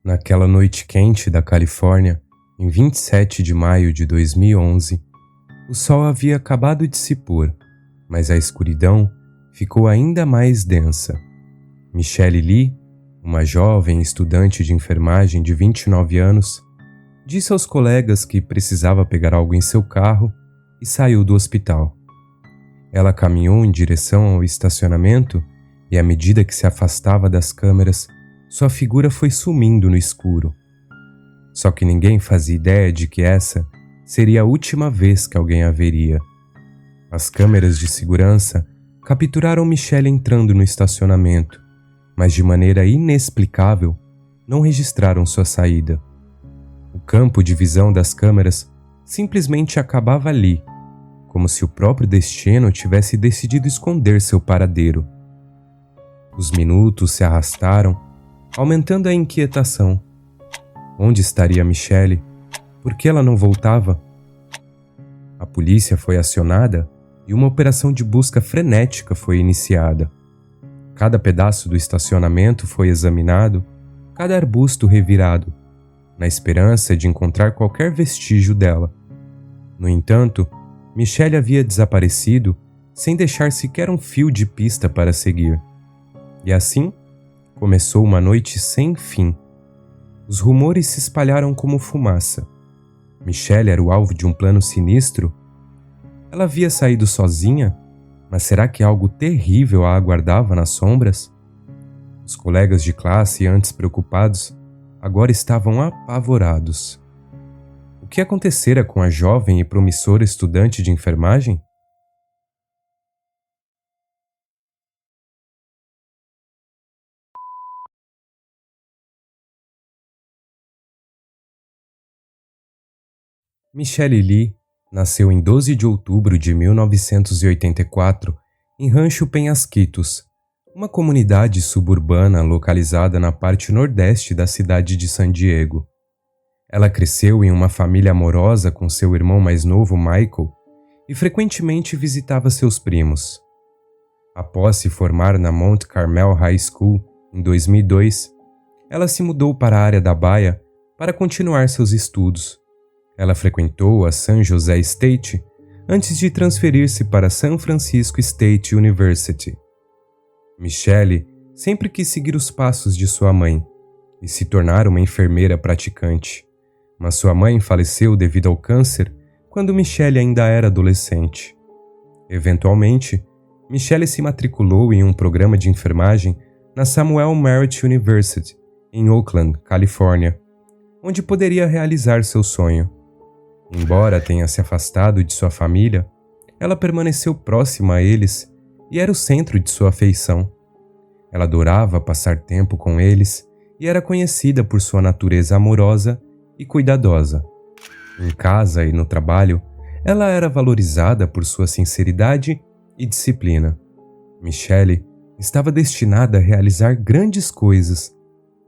Naquela noite quente da Califórnia, em 27 de maio de 2011, o sol havia acabado de se pôr, mas a escuridão ficou ainda mais densa. Michelle Lee, uma jovem estudante de enfermagem de 29 anos, disse aos colegas que precisava pegar algo em seu carro e saiu do hospital. Ela caminhou em direção ao estacionamento e, à medida que se afastava das câmeras, sua figura foi sumindo no escuro. Só que ninguém fazia ideia de que essa seria a última vez que alguém a veria. As câmeras de segurança capturaram Michelle entrando no estacionamento, mas de maneira inexplicável não registraram sua saída. O campo de visão das câmeras simplesmente acabava ali, como se o próprio destino tivesse decidido esconder seu paradeiro. Os minutos se arrastaram, aumentando a inquietação. Onde estaria Michelle? Por que ela não voltava? A polícia foi acionada e uma operação de busca frenética foi iniciada. Cada pedaço do estacionamento foi examinado, cada arbusto revirado, na esperança de encontrar qualquer vestígio dela. No entanto, Michelle havia desaparecido sem deixar sequer um fio de pista para seguir. E assim, começou uma noite sem fim. Os rumores se espalharam como fumaça. Michelle era o alvo de um plano sinistro? Ela havia saído sozinha? Mas será que algo terrível a aguardava nas sombras? Os colegas de classe, antes preocupados, agora estavam apavorados. O que acontecera com a jovem e promissora estudante de enfermagem? Michelle Lee nasceu em 12 de outubro de 1984 em Rancho Penhasquitos, uma comunidade suburbana localizada na parte nordeste da cidade de San Diego. Ela cresceu em uma família amorosa com seu irmão mais novo, Michael, e frequentemente visitava seus primos. Após se formar na Mount Carmel High School em 2002, ela se mudou para a área da Baia para continuar seus estudos. Ela frequentou a San Jose State antes de transferir-se para San Francisco State University. Michelle sempre quis seguir os passos de sua mãe e se tornar uma enfermeira praticante, mas sua mãe faleceu devido ao câncer quando Michelle ainda era adolescente. Eventualmente, Michelle se matriculou em um programa de enfermagem na Samuel Merritt University, em Oakland, Califórnia, onde poderia realizar seu sonho. Embora tenha se afastado de sua família, ela permaneceu próxima a eles e era o centro de sua afeição. Ela adorava passar tempo com eles e era conhecida por sua natureza amorosa e cuidadosa. Em casa e no trabalho, ela era valorizada por sua sinceridade e disciplina. Michelle estava destinada a realizar grandes coisas,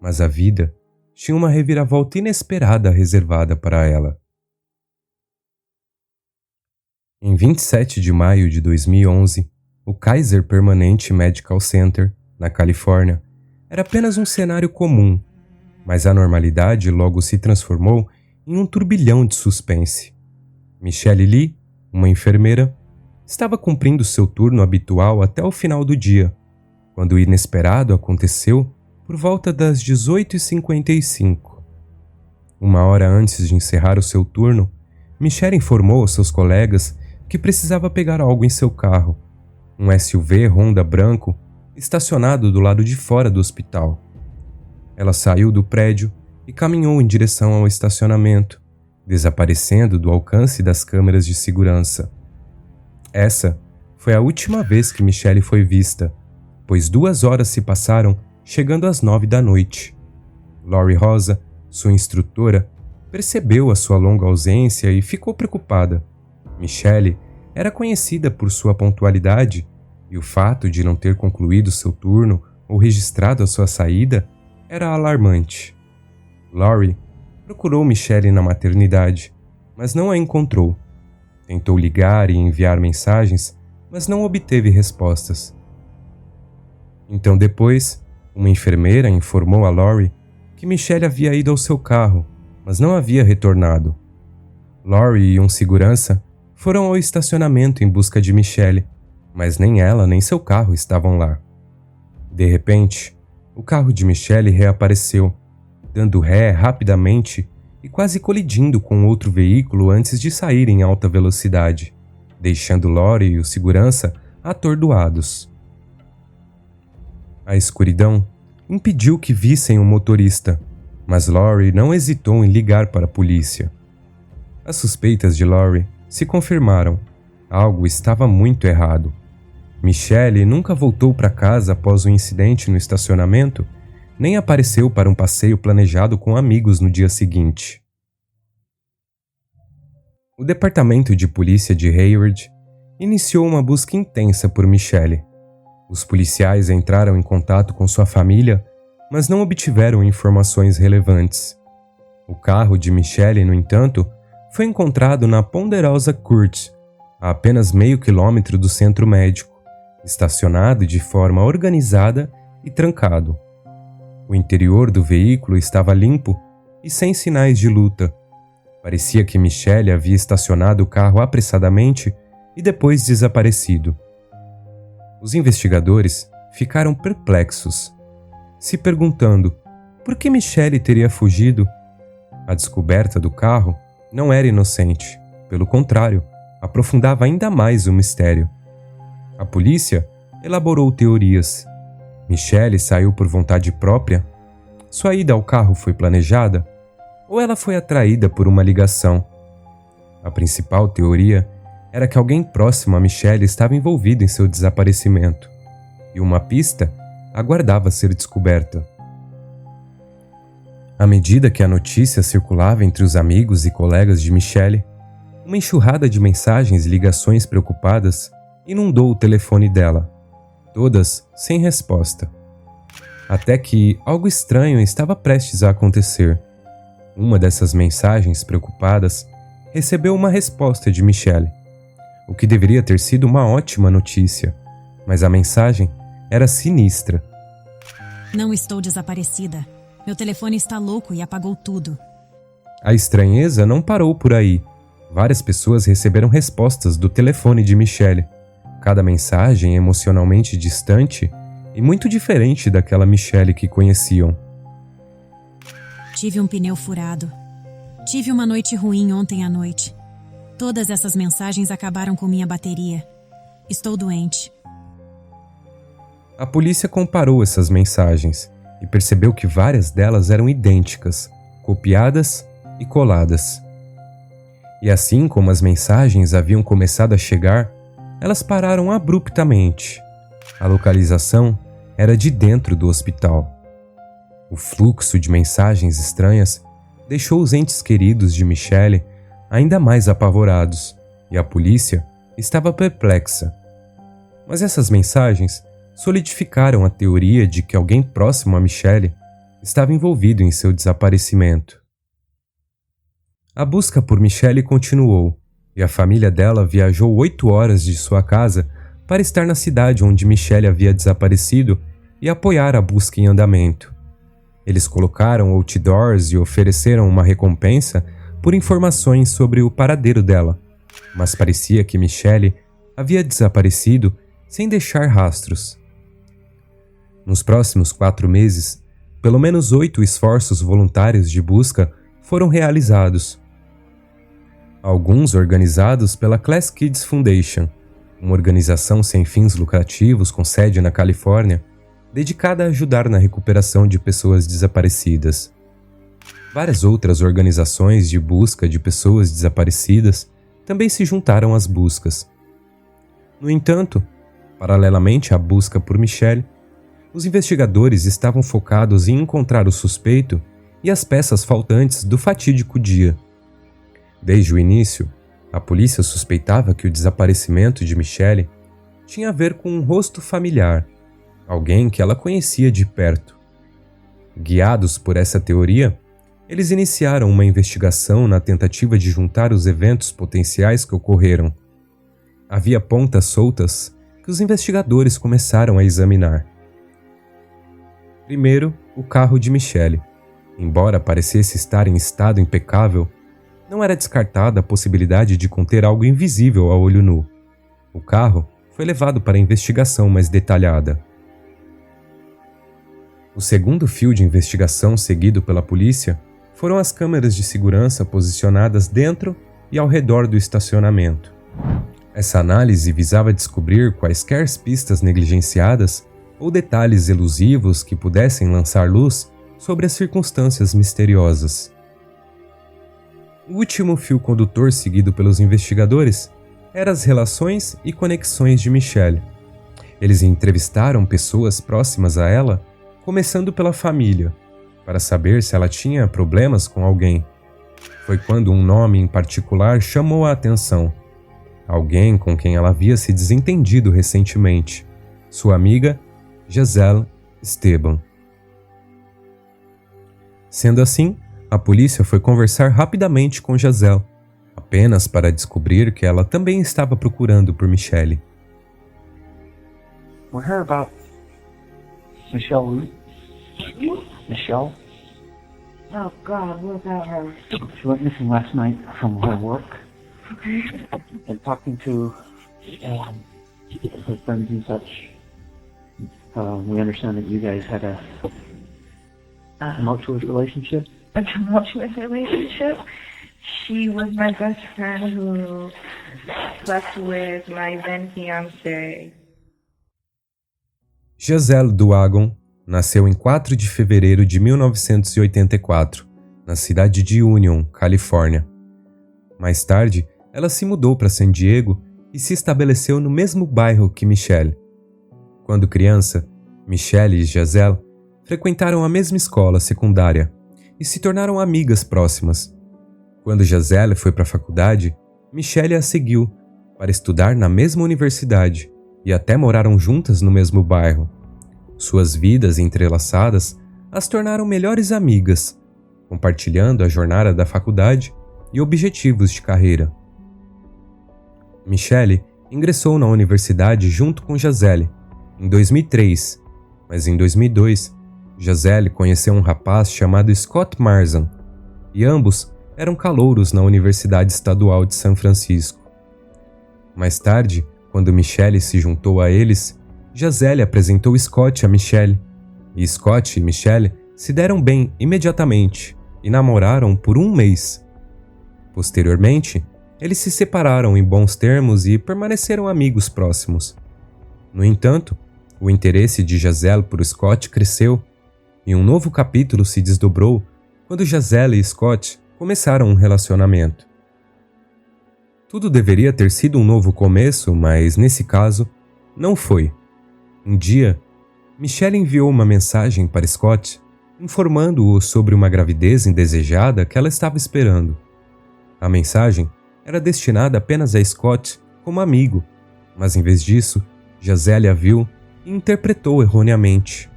mas a vida tinha uma reviravolta inesperada reservada para ela. Em 27 de maio de 2011, o Kaiser Permanente Medical Center, na Califórnia, era apenas um cenário comum, mas a normalidade logo se transformou em um turbilhão de suspense. Michelle Lee, uma enfermeira, estava cumprindo seu turno habitual até o final do dia, quando o inesperado aconteceu por volta das 18h55. Uma hora antes de encerrar o seu turno, Michelle informou aos seus colegas que precisava pegar algo em seu carro, um SUV Honda branco estacionado do lado de fora do hospital. Ela saiu do prédio e caminhou em direção ao estacionamento, desaparecendo do alcance das câmeras de segurança. Essa foi a última vez que Michelle foi vista, pois 2 horas se passaram chegando às 9 da noite. Lori Rosa, sua instrutora, percebeu a sua longa ausência e ficou preocupada. Michelle era conhecida por sua pontualidade e o fato de não ter concluído seu turno ou registrado a sua saída era alarmante. Lori procurou Michelle na maternidade, mas não a encontrou. Tentou ligar e enviar mensagens, mas não obteve respostas. Então depois, uma enfermeira informou a Lori que Michelle havia ido ao seu carro, mas não havia retornado. Lori e um segurança foram ao estacionamento em busca de Michelle, mas nem ela nem seu carro estavam lá. De repente, o carro de Michelle reapareceu, dando ré rapidamente e quase colidindo com outro veículo antes de sair em alta velocidade, deixando Lori e o segurança atordoados. A escuridão impediu que vissem o motorista, mas Lori não hesitou em ligar para a polícia. As suspeitas de Lori se confirmaram. Algo estava muito errado. Michelle nunca voltou para casa após o incidente no estacionamento, nem apareceu para um passeio planejado com amigos no dia seguinte. O departamento de polícia de Hayward iniciou uma busca intensa por Michelle. Os policiais entraram em contato com sua família, mas não obtiveram informações relevantes. O carro de Michelle, no entanto, foi encontrado na Ponderosa Court, a apenas meio quilômetro do centro médico, estacionado de forma organizada e trancado. O interior do veículo estava limpo e sem sinais de luta. Parecia que Michelle havia estacionado o carro apressadamente e depois desaparecido. Os investigadores ficaram perplexos, se perguntando por que Michelle teria fugido. A descoberta do carro não era inocente, pelo contrário, aprofundava ainda mais o mistério. A polícia elaborou teorias. Michelle saiu por vontade própria? Sua ida ao carro foi planejada? Ou ela foi atraída por uma ligação? A principal teoria era que alguém próximo a Michelle estava envolvido em seu desaparecimento, e uma pista aguardava ser descoberta. À medida que a notícia circulava entre os amigos e colegas de Michelle, uma enxurrada de mensagens e ligações preocupadas inundou o telefone dela, todas sem resposta. Até que algo estranho estava prestes a acontecer. Uma dessas mensagens preocupadas recebeu uma resposta de Michelle, o que deveria ter sido uma ótima notícia, mas a mensagem era sinistra. Não estou desaparecida. Meu telefone está louco e apagou tudo. A estranheza não parou por aí. Várias pessoas receberam respostas do telefone de Michelle, cada mensagem emocionalmente distante e muito diferente daquela Michelle que conheciam. Tive um pneu furado. Tive uma noite ruim ontem à noite. Todas essas mensagens acabaram com minha bateria. Estou doente. A polícia comparou essas mensagens e percebeu que várias delas eram idênticas, copiadas e coladas. E assim como as mensagens haviam começado a chegar, elas pararam abruptamente. A localização era de dentro do hospital. O fluxo de mensagens estranhas deixou os entes queridos de Michelle ainda mais apavorados, e a polícia estava perplexa. Mas essas mensagens solidificaram a teoria de que alguém próximo a Michelle estava envolvido em seu desaparecimento. A busca por Michelle continuou, e a família dela viajou 8 horas de sua casa para estar na cidade onde Michelle havia desaparecido e apoiar a busca em andamento. Eles colocaram outdoors e ofereceram uma recompensa por informações sobre o paradeiro dela, mas parecia que Michelle havia desaparecido sem deixar rastros. Nos próximos 4 meses, pelo menos 8 esforços voluntários de busca foram realizados. Alguns organizados pela Class Kids Foundation, uma organização sem fins lucrativos com sede na Califórnia, dedicada a ajudar na recuperação de pessoas desaparecidas. Várias outras organizações de busca de pessoas desaparecidas também se juntaram às buscas. No entanto, paralelamente à busca por Michelle, os investigadores estavam focados em encontrar o suspeito e as peças faltantes do fatídico dia. Desde o início, a polícia suspeitava que o desaparecimento de Michelle tinha a ver com um rosto familiar, alguém que ela conhecia de perto. Guiados por essa teoria, eles iniciaram uma investigação na tentativa de juntar os eventos potenciais que ocorreram. Havia pontas soltas que os investigadores começaram a examinar. Primeiro, o carro de Michelle. Embora parecesse estar em estado impecável, não era descartada a possibilidade de conter algo invisível a olho nu. O carro foi levado para investigação mais detalhada. O segundo fio de investigação seguido pela polícia foram as câmeras de segurança posicionadas dentro e ao redor do estacionamento. Essa análise visava descobrir quaisquer pistas negligenciadas ou detalhes elusivos que pudessem lançar luz sobre as circunstâncias misteriosas. O último fio condutor seguido pelos investigadores era as relações e conexões de Michelle. Eles entrevistaram pessoas próximas a ela, começando pela família, para saber se ela tinha problemas com alguém. Foi quando um nome em particular chamou a atenção. Alguém com quem ela havia se desentendido recentemente. Sua amiga, Giselle Esteban. Sendo assim, a polícia foi conversar rapidamente com Giselle, apenas para descobrir que ela também estava procurando por Michelle. We heard about Michelle Root. Michelle? Oh God, what about her? She went missing last night from her work. And talking to her friends and such, we understand that you guys had a tumultuous relationship. A tumultuous relationship? She was my best friend who slept with my then fiancé. Giselle Duagon nasceu em 4 de fevereiro de 1984, na cidade de Union, Califórnia. Mais tarde, ela se mudou para San Diego e se estabeleceu no mesmo bairro que Michelle. Quando criança, Michelle e Giselle frequentaram a mesma escola secundária e se tornaram amigas próximas. Quando Giselle foi para a faculdade, Michelle a seguiu para estudar na mesma universidade e até moraram juntas no mesmo bairro. Suas vidas entrelaçadas as tornaram melhores amigas, compartilhando a jornada da faculdade e objetivos de carreira. Michelle ingressou na universidade junto com Giselle em 2003, mas em 2002, Giselle conheceu um rapaz chamado Scott Marzan e ambos eram calouros na Universidade Estadual de São Francisco. Mais tarde, quando Michelle se juntou a eles, Giselle apresentou Scott a Michelle, e Scott e Michelle se deram bem imediatamente e namoraram por 1 mês. Posteriormente, eles se separaram em bons termos e permaneceram amigos próximos. No entanto, o interesse de Giselle por Scott cresceu e um novo capítulo se desdobrou quando Giselle e Scott começaram um relacionamento. Tudo deveria ter sido um novo começo, mas nesse caso, não foi. Um dia, Michelle enviou uma mensagem para Scott, informando-o sobre uma gravidez indesejada que ela estava esperando. A mensagem era destinada apenas a Scott como amigo, mas em vez disso, Giselle a viu e interpretou erroneamente.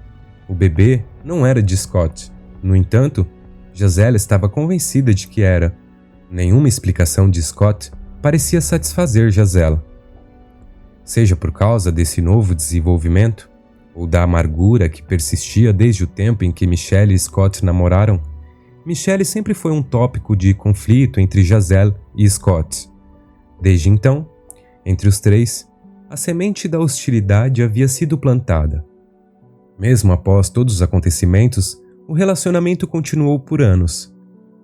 O bebê não era de Scott. No entanto, Giselle estava convencida de que era. Nenhuma explicação de Scott parecia satisfazer Giselle. Seja por causa desse novo desenvolvimento, ou da amargura que persistia desde o tempo em que Michelle e Scott namoraram, Michelle sempre foi um tópico de conflito entre Giselle e Scott. Desde então, entre os três, a semente da hostilidade havia sido plantada. Mesmo após todos os acontecimentos, o relacionamento continuou por anos.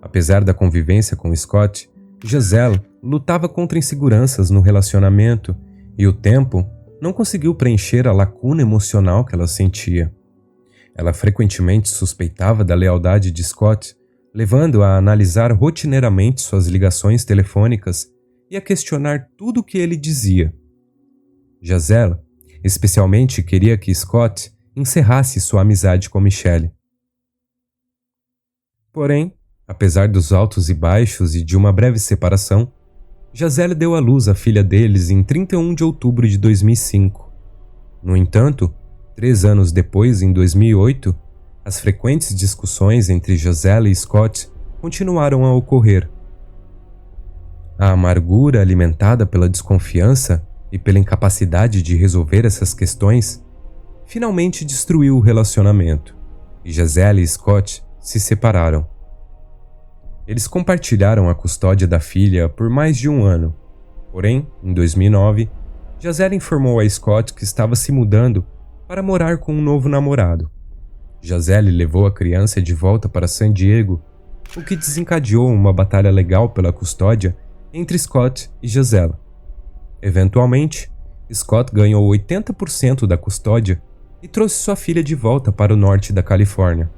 Apesar da convivência com Scott, Giselle lutava contra inseguranças no relacionamento e o tempo não conseguiu preencher a lacuna emocional que ela sentia. Ela frequentemente suspeitava da lealdade de Scott, levando-a a analisar rotineiramente suas ligações telefônicas e a questionar tudo o que ele dizia. Giselle, especialmente, queria que Scott encerrasse sua amizade com Michelle. Porém, apesar dos altos e baixos e de uma breve separação, Giselle deu à luz a filha deles em 31 de outubro de 2005. No entanto, 3 anos depois, em 2008, as frequentes discussões entre Giselle e Scott continuaram a ocorrer. A amargura alimentada pela desconfiança e pela incapacidade de resolver essas questões finalmente destruiu o relacionamento, e Giselle e Scott se separaram. Eles compartilharam a custódia da filha por mais de um ano. Porém, em 2009, Giselle informou a Scott que estava se mudando para morar com um novo namorado. Giselle levou a criança de volta para San Diego, o que desencadeou uma batalha legal pela custódia entre Scott e Giselle. Eventualmente, Scott ganhou 80% da custódia e trouxe sua filha de volta para o norte da Califórnia.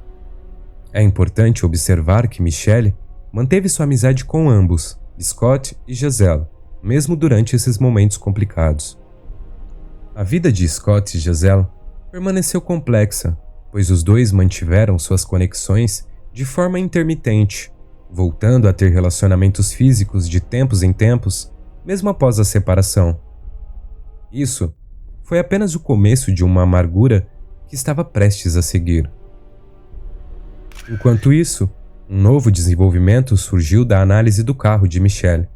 É importante observar que Michelle manteve sua amizade com ambos, Scott e Giselle, mesmo durante esses momentos complicados. A vida de Scott e Giselle permaneceu complexa, pois os dois mantiveram suas conexões de forma intermitente, voltando a ter relacionamentos físicos de tempos em tempos, mesmo após a separação. Isso foi apenas o começo de uma amargura que estava prestes a seguir. Enquanto isso, um novo desenvolvimento surgiu da análise do carro de Michelle.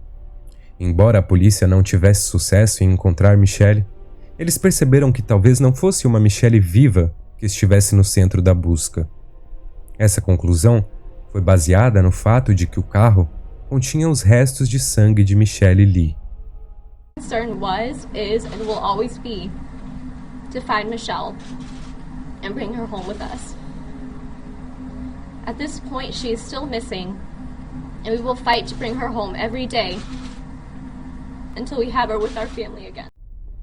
Embora a polícia não tivesse sucesso em encontrar Michelle, eles perceberam que talvez não fosse uma Michelle viva que estivesse no centro da busca. Essa conclusão foi baseada no fato de que o carro continha os restos de sangue de Michelle Lee. Concern was, is, and will always be to find Michelle and bring her home with us. At this point, she is still missing, and we will fight to bring her home every day until we have her with our family again.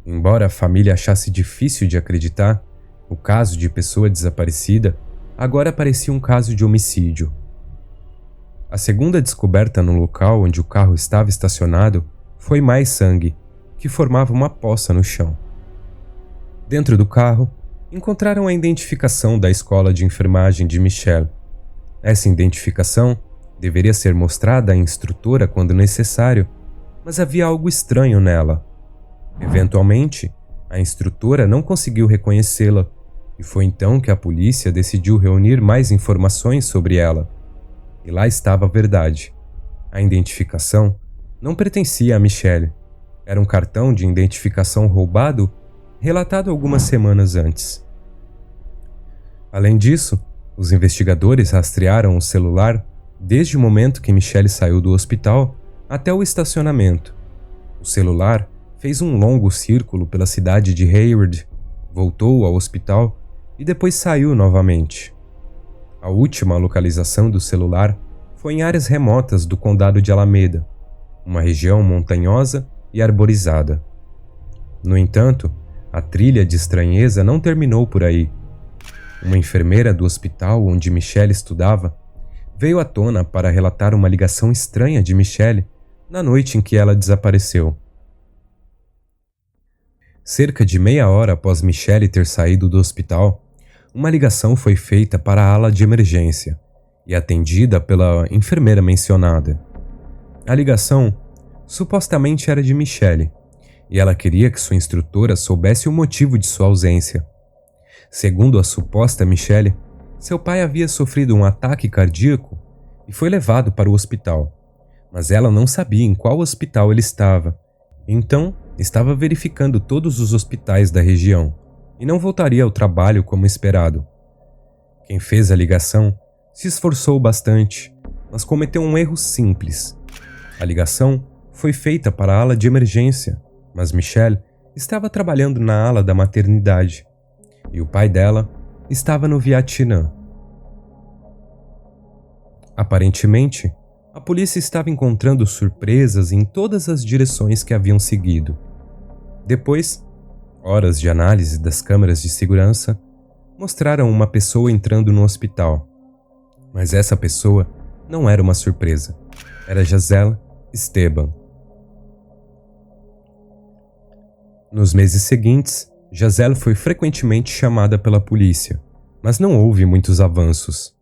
Embora a família achasse difícil de acreditar, o caso de pessoa desaparecida agora parecia um caso de homicídio. A segunda descoberta no local onde o carro estava estacionado foi mais sangue, que formava uma poça no chão. Dentro do carro, encontraram a identificação da escola de enfermagem de Michelle. Essa identificação deveria ser mostrada à instrutora quando necessário, mas havia algo estranho nela. Eventualmente, a instrutora não conseguiu reconhecê-la, e foi então que a polícia decidiu reunir mais informações sobre ela. E lá estava a verdade. A identificação não pertencia a Michelle. Era um cartão de identificação roubado, relatado algumas semanas antes. Além disso, os investigadores rastrearam o celular desde o momento que Michelle saiu do hospital até o estacionamento. O celular fez um longo círculo pela cidade de Hayward, voltou ao hospital e depois saiu novamente. A última localização do celular foi em áreas remotas do condado de Alameda, uma região montanhosa e arborizada. No entanto, a trilha de estranheza não terminou por aí. Uma enfermeira do hospital onde Michelle estudava veio à tona para relatar uma ligação estranha de Michelle na noite em que ela desapareceu. Cerca de meia hora após Michelle ter saído do hospital, uma ligação foi feita para a ala de emergência e atendida pela enfermeira mencionada. A ligação supostamente era de Michelle, e ela queria que sua instrutora soubesse o motivo de sua ausência. Segundo a suposta Michelle, seu pai havia sofrido um ataque cardíaco e foi levado para o hospital, mas ela não sabia em qual hospital ele estava, então estava verificando todos os hospitais da região e não voltaria ao trabalho como esperado. Quem fez a ligação se esforçou bastante, mas cometeu um erro simples. A ligação foi feita para a ala de emergência, mas Michelle estava trabalhando na ala da maternidade e o pai dela estava no Vietnã. Aparentemente, a polícia estava encontrando surpresas em todas as direções que haviam seguido. Depois, horas de análise das câmeras de segurança mostraram uma pessoa entrando no hospital. Mas essa pessoa não era uma surpresa. Era Giselle Esteban. Nos meses seguintes, Giselle foi frequentemente chamada pela polícia, mas não houve muitos avanços.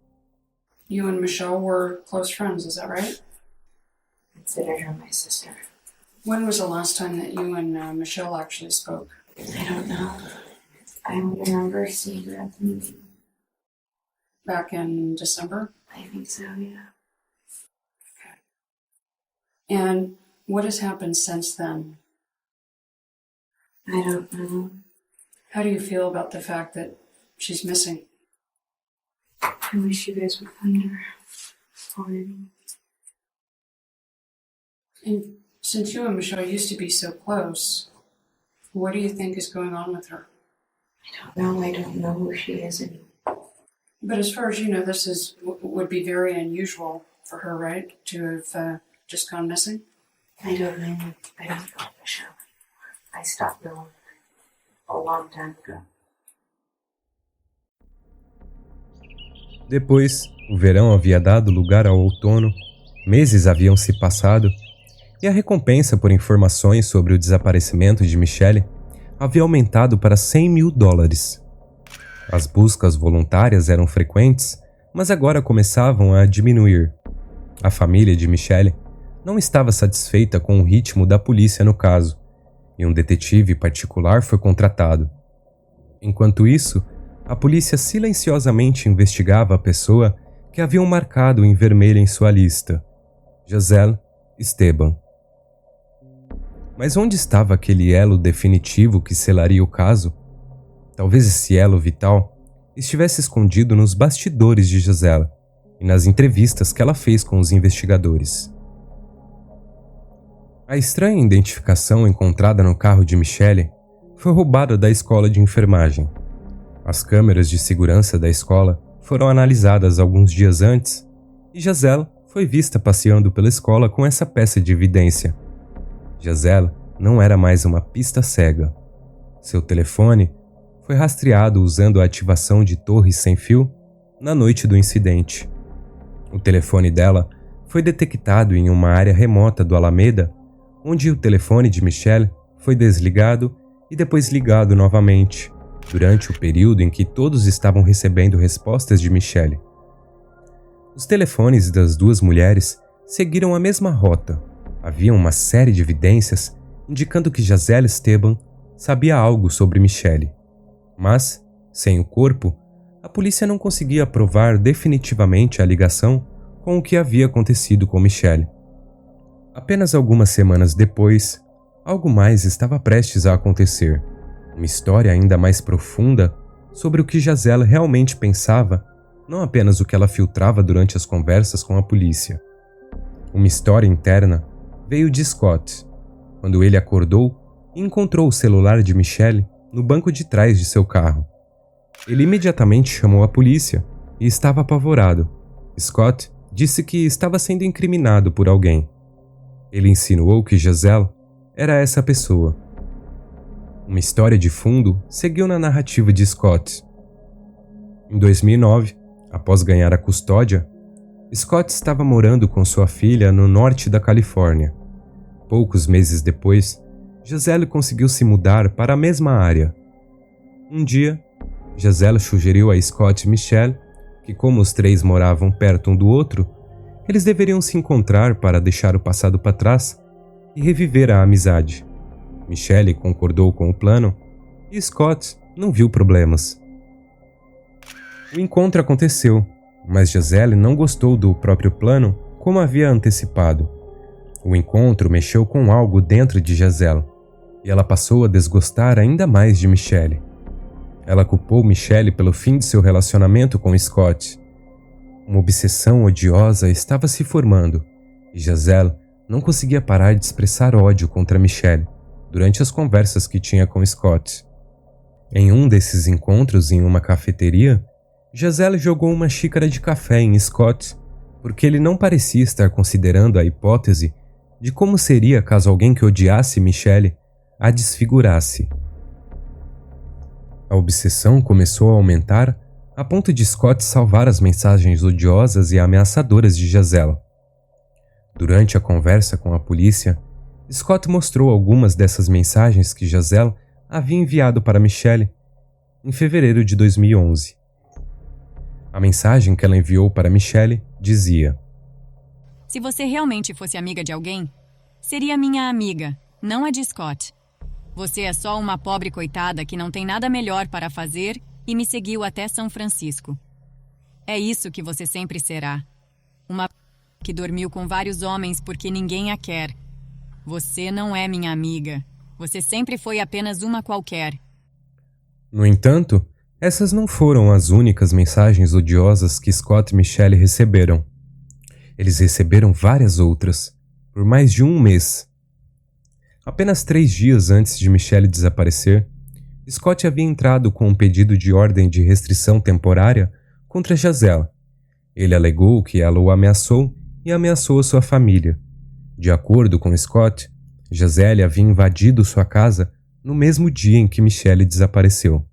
You and Michelle were close friends, is that right? I consider her my sister. When was the last time that you and Michelle actually spoke? I don't know. I remember seeing her at the meeting. Back in December? I think so, yeah. And what has happened since then? I don't know. How do you feel about the fact that she's missing? I wish you guys would already. And since you and Michelle used to be so close, what do you think is going on with her? I don't know who she is anymore. But as far as you know, this would be very unusual for her, right? To have just gone missing? I don't know Michelle anymore. I stopped knowing her a long time ago. Depois, o verão havia dado lugar ao outono, meses haviam se passado, e a recompensa por informações sobre o desaparecimento de Michelle havia aumentado para $100 mil. As buscas voluntárias eram frequentes, mas agora começavam a diminuir. A família de Michelle não estava satisfeita com o ritmo da polícia no caso, e um detetive particular foi contratado. Enquanto isso, a polícia silenciosamente investigava a pessoa que haviam marcado em vermelho em sua lista, Giselle Esteban. Mas onde estava aquele elo definitivo que selaria o caso? Talvez esse elo vital estivesse escondido nos bastidores de Giselle e nas entrevistas que ela fez com os investigadores. A estranha identificação encontrada no carro de Michelle foi roubada da escola de enfermagem. As câmeras de segurança da escola foram analisadas alguns dias antes e Giselle foi vista passeando pela escola com essa peça de evidência. Giselle não era mais uma pista cega. Seu telefone foi rastreado usando a ativação de torres sem fio na noite do incidente. O telefone dela foi detectado em uma área remota do Alameda, onde o telefone de Michelle foi desligado e depois ligado novamente, durante o período em que todos estavam recebendo respostas de Michelle. Os telefones das duas mulheres seguiram a mesma rota. Havia uma série de evidências indicando que Giselle Esteban sabia algo sobre Michelle. Mas, sem o corpo, a polícia não conseguia provar definitivamente a ligação com o que havia acontecido com Michelle. Apenas algumas semanas depois, algo mais estava prestes a acontecer. Uma história ainda mais profunda sobre o que Giselle realmente pensava, não apenas o que ela filtrava durante as conversas com a polícia. Uma história interna veio de Scott, quando ele acordou e encontrou o celular de Michelle no banco de trás de seu carro. Ele imediatamente chamou a polícia e estava apavorado. Scott disse que estava sendo incriminado por alguém. Ele insinuou que Giselle era essa pessoa. Uma história de fundo seguiu na narrativa de Scott. Em 2009, após ganhar a custódia, Scott estava morando com sua filha no norte da Califórnia. Poucos meses depois, Giselle conseguiu se mudar para a mesma área. Um dia, Giselle sugeriu a Scott e Michelle que, como os três moravam perto um do outro, eles deveriam se encontrar para deixar o passado para trás e reviver a amizade. Michelle concordou com o plano e Scott não viu problemas. O encontro aconteceu, mas Giselle não gostou do próprio plano como havia antecipado. O encontro mexeu com algo dentro de Giselle e ela passou a desgostar ainda mais de Michelle. Ela culpou Michelle pelo fim de seu relacionamento com Scott. Uma obsessão odiosa estava se formando e Giselle não conseguia parar de expressar ódio contra Michelle durante as conversas que tinha com Scott. Em um desses encontros em uma cafeteria, Giselle jogou uma xícara de café em Scott porque ele não parecia estar considerando a hipótese de como seria caso alguém que odiasse Michelle a desfigurasse. A obsessão começou a aumentar a ponto de Scott salvar as mensagens odiosas e ameaçadoras de Giselle. Durante a conversa com a polícia, Scott mostrou algumas dessas mensagens que Giselle havia enviado para Michelle em fevereiro de 2011. A mensagem que ela enviou para Michelle dizia: Se você realmente fosse amiga de alguém, seria minha amiga, não a de Scott. Você é só uma pobre coitada que não tem nada melhor para fazer e me seguiu até São Francisco. É isso que você sempre será. Uma que dormiu com vários homens porque ninguém a quer. Você não é minha amiga. Você sempre foi apenas uma qualquer. No entanto, Essas não foram as únicas mensagens odiosas que Scott e Michelle receberam. Eles receberam várias outras, por mais de um mês. Apenas 3 dias antes de Michelle desaparecer, Scott havia entrado com um pedido de ordem de restrição temporária contra Giselle. Ele alegou que ela o ameaçou e ameaçou a sua família. De acordo com Scott, Giselle havia invadido sua casa no mesmo dia em que Michelle desapareceu.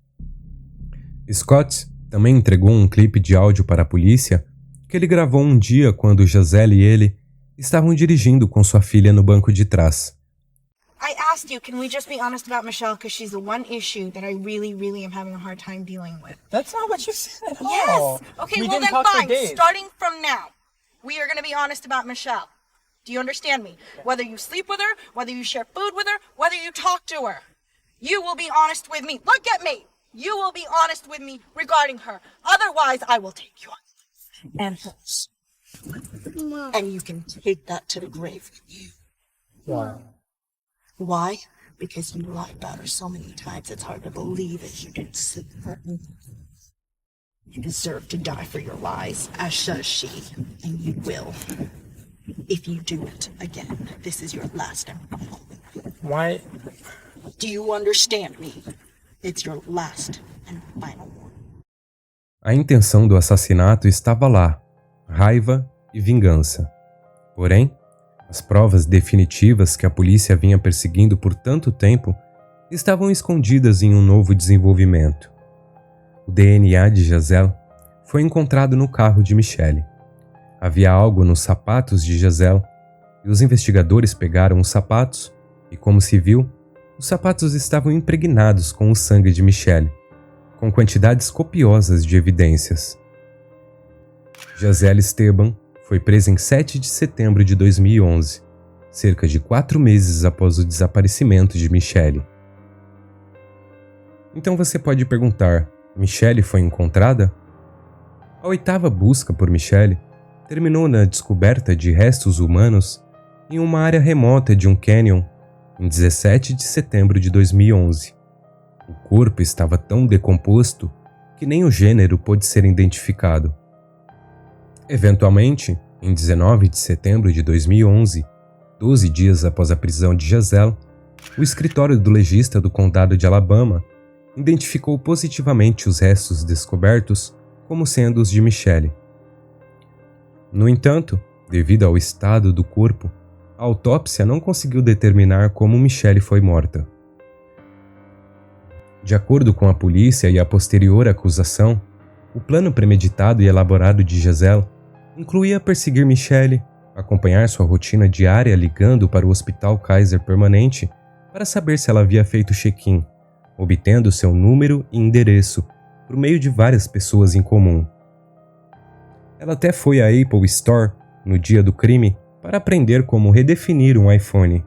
Scott também entregou um clipe de áudio para a polícia que ele gravou um dia quando Giselle e ele estavam dirigindo com sua filha no banco de trás. I asked you, can we just be honest about Michelle because she's the one issue that I really am having a hard time dealing with. That's not what you said at all. Yes! Okay, We well didn't then talk for fine. days. Starting from now, we are going to be honest about Michelle. Do you understand me? Whether you sleep with her, whether you share food with her, whether you talk to her. You will be honest with me. Look at me! You will be honest with me regarding her. Otherwise, I will take your life and hers. And you can take that to the grave with you. Why? Why? Because you lied about her so many times, it's hard to believe that you didn't sleep with her. You deserve to die for your lies, as does she. And you will. If you do it again, this is your last and final. Why? Do you understand me? It's your last and final one. A intenção do assassinato estava lá, raiva e vingança. Porém, as provas definitivas que a polícia vinha perseguindo por tanto tempo estavam escondidas em um novo desenvolvimento. O DNA de Giselle foi encontrado no carro de Michelle. Havia algo nos sapatos de Giselle e os investigadores pegaram os sapatos e, como se viu, os sapatos estavam impregnados com o sangue de Michelle, com quantidades copiosas de evidências. Giselle Esteban foi presa em 7 de setembro de 2011, cerca de 4 meses após o desaparecimento de Michelle. Então você pode perguntar, Michelle foi encontrada? A 8ª busca por Michelle terminou na descoberta de restos humanos em uma área remota de um canyon em 17 de setembro de 2011. O corpo estava tão decomposto que nem o gênero pôde ser identificado. Eventualmente, em 19 de setembro de 2011, 12 dias após a prisão de Giselle, o escritório do legista do condado de Alabama identificou positivamente os restos descobertos como sendo os de Michelle. No entanto, devido ao estado do corpo, a autópsia não conseguiu determinar como Michelle foi morta. De acordo com a polícia e a posterior acusação, o plano premeditado e elaborado de Giselle incluía perseguir Michelle, acompanhar sua rotina diária ligando para o Hospital Kaiser Permanente para saber se ela havia feito check-in, obtendo seu número e endereço por meio de várias pessoas em comum. Ela até foi à Apple Store no dia do crime para aprender como redefinir um iPhone.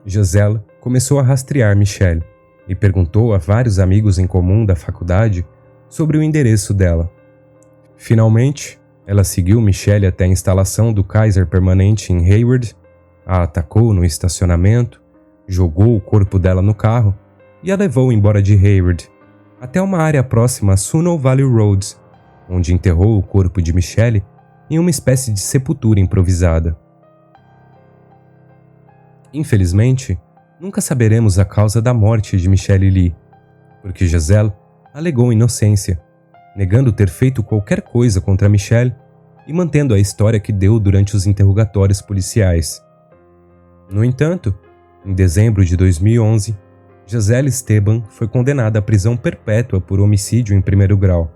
Giselle começou a rastrear Michelle e perguntou a vários amigos em comum da faculdade sobre o endereço dela. Finalmente, ela seguiu Michelle até a instalação do Kaiser Permanente em Hayward, a atacou no estacionamento, jogou o corpo dela no carro e a levou embora de Hayward, até uma área próxima a Sunol Valley Road, onde enterrou o corpo de Michelle em uma espécie de sepultura improvisada. Infelizmente, nunca saberemos a causa da morte de Michelle Lee, porque Giselle alegou inocência, negando ter feito qualquer coisa contra Michelle e mantendo a história que deu durante os interrogatórios policiais. No entanto, em dezembro de 2011, Giselle Esteban foi condenada à prisão perpétua por homicídio em 1º grau.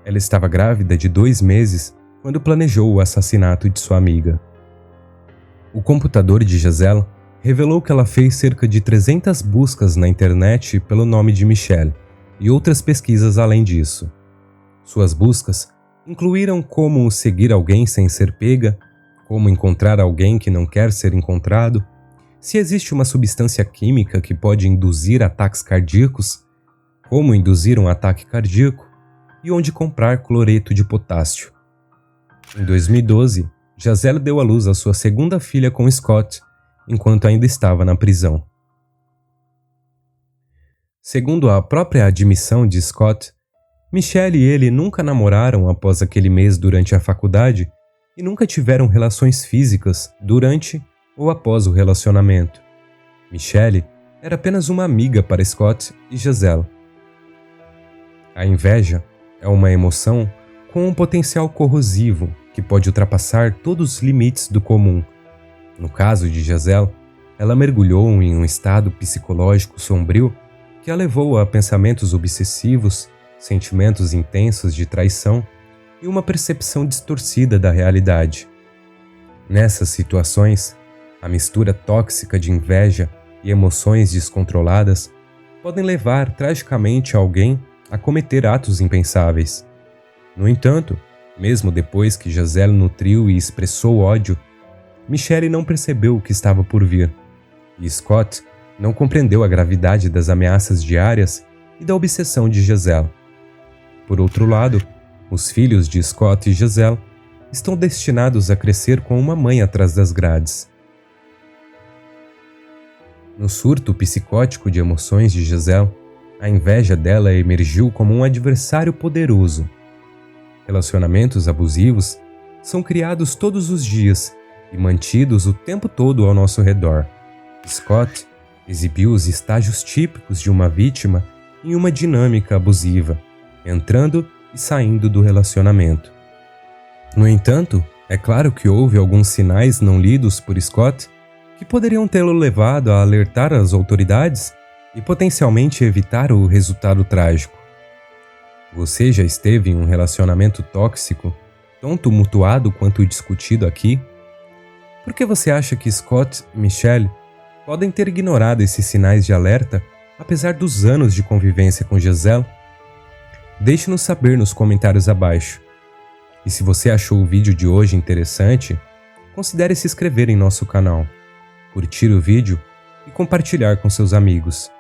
Ela estava grávida de 2 meses quando planejou o assassinato de sua amiga. O computador de Giselle revelou que ela fez cerca de 300 buscas na internet pelo nome de Michelle e outras pesquisas além disso. Suas buscas incluíram como seguir alguém sem ser pega, como encontrar alguém que não quer ser encontrado, se existe uma substância química que pode induzir ataques cardíacos, como induzir um ataque cardíaco e onde comprar cloreto de potássio. Em 2012, Giselle deu à luz a sua 2ª filha com Scott, enquanto ainda estava na prisão. Segundo a própria admissão de Scott, Michelle e ele nunca namoraram após aquele mês durante a faculdade e nunca tiveram relações físicas durante ou após o relacionamento. Michelle era apenas uma amiga para Scott e Giselle. A inveja é uma emoção com um potencial corrosivo que pode ultrapassar todos os limites do comum. No caso de Giselle, ela mergulhou em um estado psicológico sombrio que a levou a pensamentos obsessivos, sentimentos intensos de traição e uma percepção distorcida da realidade. Nessas situações, a mistura tóxica de inveja e emoções descontroladas podem levar tragicamente alguém a cometer atos impensáveis. No entanto, mesmo depois que Giselle nutriu e expressou ódio, Michelle não percebeu o que estava por vir, e Scott não compreendeu a gravidade das ameaças diárias e da obsessão de Giselle. Por outro lado, os filhos de Scott e Giselle estão destinados a crescer com uma mãe atrás das grades. No surto psicótico de emoções de Giselle, a inveja dela emergiu como um adversário poderoso. Relacionamentos abusivos são criados todos os dias e mantidos o tempo todo ao nosso redor. Scott exibiu os estágios típicos de uma vítima em uma dinâmica abusiva, entrando e saindo do relacionamento. No entanto, é claro que houve alguns sinais não lidos por Scott que poderiam tê-lo levado a alertar as autoridades e potencialmente evitar o resultado trágico. Você já esteve em um relacionamento tóxico, tão tumultuado quanto o discutido aqui? Por que você acha que Scott e Michelle podem ter ignorado esses sinais de alerta apesar dos anos de convivência com Giselle? Deixe-nos saber nos comentários abaixo. E se você achou o vídeo de hoje interessante, considere se inscrever em nosso canal, curtir o vídeo e compartilhar com seus amigos.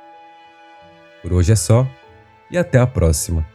Por hoje é só, e até a próxima.